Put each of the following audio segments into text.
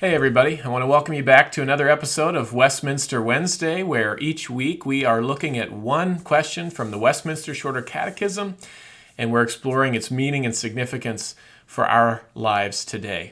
Hey everybody, I want to welcome you back to another episode of Westminster Wednesday, where each week we are looking at one question from the Westminster Shorter Catechism, and we're exploring its meaning and significance for our lives today.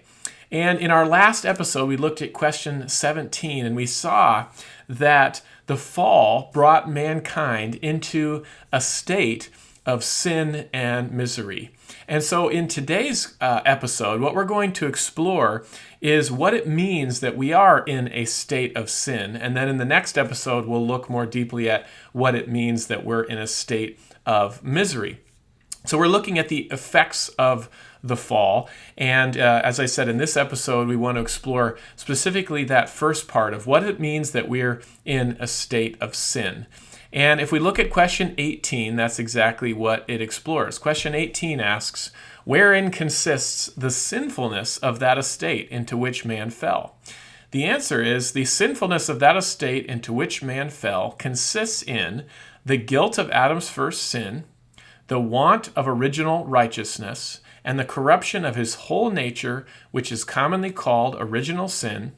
And in our last episode, we looked at question 17, and we saw that the fall brought mankind into a state of sin and misery. And so in today's episode, what we're going to explore is what it means that we are in a state of sin. And then in the next episode, we'll look more deeply at what it means that we're in a state of misery. So we're looking at the effects of the fall. And as I said, in this episode, we want to explore specifically that first part of what it means that we're in a state of sin. And if we look at question 18, that's exactly what it explores. Question 18 asks, wherein consists the sinfulness of that estate into which man fell? The answer is, the sinfulness of that estate into which man fell consists in the guilt of Adam's first sin, the want of original righteousness, and the corruption of his whole nature, which is commonly called original sin,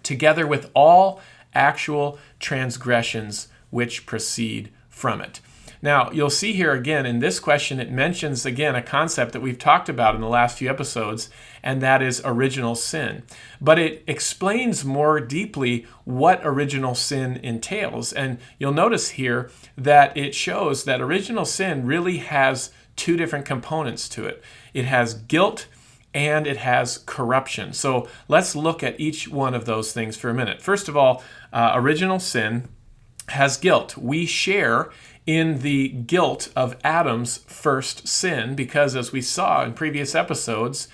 together with all actual transgressions which proceed from it. Now, you'll see here again in this question, it mentions again a concept that we've talked about in the last few episodes, and that is original sin. But it explains more deeply what original sin entails. And you'll notice here that it shows that original sin really has two different components to it. It has guilt and it has corruption. So let's look at each one of those things for a minute. First of all, original sin has guilt. We share in the guilt of Adam's first sin because, as we saw in previous episodes,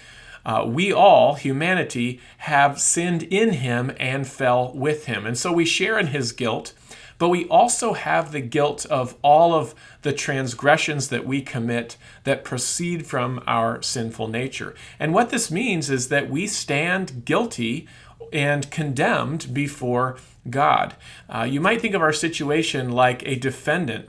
we all, humanity, have sinned in him and fell with him. And so we share in his guilt, but we also have the guilt of all of the transgressions that we commit that proceed from our sinful nature. And what this means is that we stand guilty and condemned before God. You might think of our situation like a defendant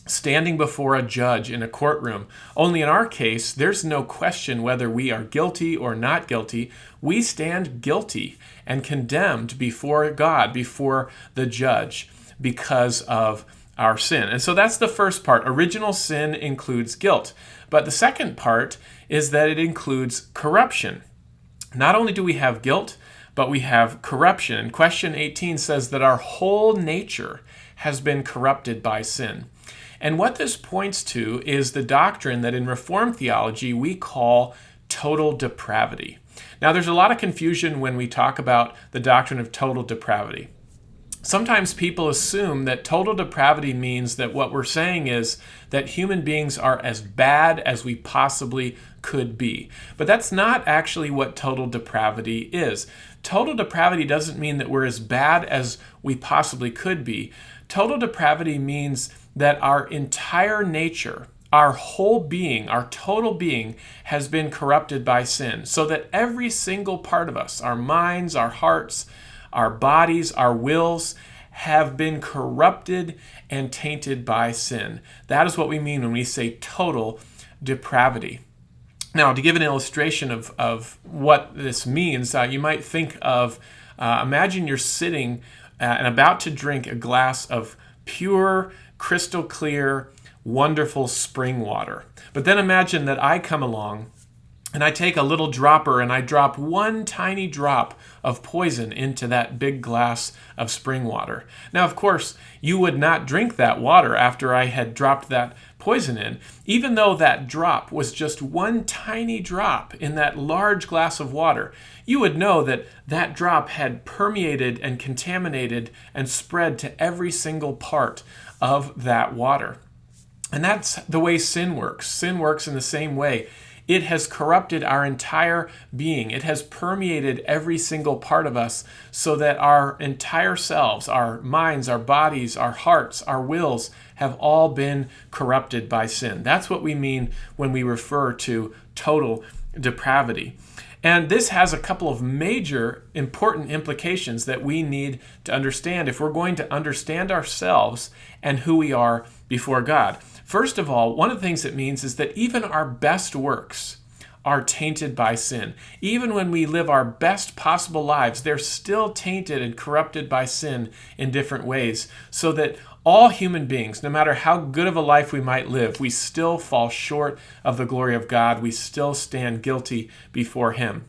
standing before a judge in a courtroom. Only in our case, there's no question whether we are guilty or not guilty. We stand guilty and condemned before God, before the judge, because of our sin. And so that's the first part. Original sin includes guilt. But the second part is that it includes corruption. Not only do we have guilt, but we have corruption. And question 18 says that our whole nature has been corrupted by sin. And what this points to is the doctrine that in Reformed theology we call total depravity. Now, there's a lot of confusion when we talk about the doctrine of total depravity. Sometimes people assume that total depravity means that what we're saying is that human beings are as bad as we possibly could be. But that's not actually what total depravity is. Total depravity doesn't mean that we're as bad as we possibly could be. Total depravity means that our entire nature, our whole being, our total being has been corrupted by sin, so that every single part of us, our minds, our hearts, our bodies, our wills, have been corrupted and tainted by sin. That is what we mean when we say total depravity. Now, to give an illustration of what this means, you might think of, imagine you're sitting and about to drink a glass of pure, crystal clear, wonderful spring water. But then imagine that I come along and I take a little dropper and I drop one tiny drop of poison into that big glass of spring water. Now, of course, you would not drink that water after I had dropped that poison in, even though that drop was just one tiny drop in that large glass of water. You would know that that drop had permeated and contaminated and spread to every single part of that water. And that's the way sin works. Sin works in the same way. It has corrupted our entire being. It has permeated every single part of us so that our entire selves, our minds, our bodies, our hearts, our wills have all been corrupted by sin. That's what we mean when we refer to total depravity. And this has a couple of major important implications that we need to understand if we're going to understand ourselves and who we are before God. First of all, one of the things it means is that even our best works, are tainted by sin. Even when we live our best possible lives, they're still tainted and corrupted by sin in different ways, so that all human beings, no matter how good of a life we might live, we still fall short of the glory of God. We still stand guilty before Him.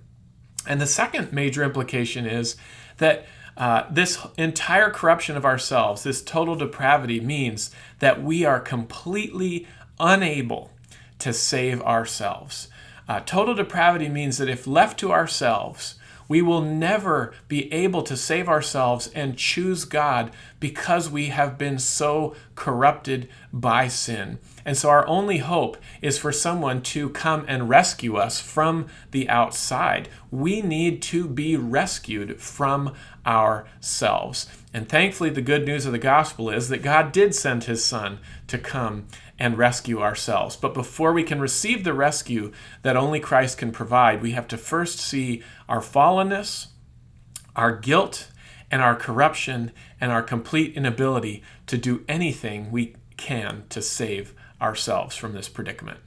And the second major implication is that this entire corruption of ourselves, this total depravity, means that we are completely unable to save ourselves. Total depravity means that if left to ourselves, we will never be able to save ourselves and choose God because we have been so corrupted by sin. And so our only hope is for someone to come and rescue us from the outside. We need to be rescued from ourselves. And thankfully, the good news of the gospel is that God did send His Son to come and rescue ourselves. But before we can receive the rescue that only Christ can provide, we have to first see our fallenness, our guilt, and our corruption, and our complete inability to do anything we can to save ourselves from this predicament.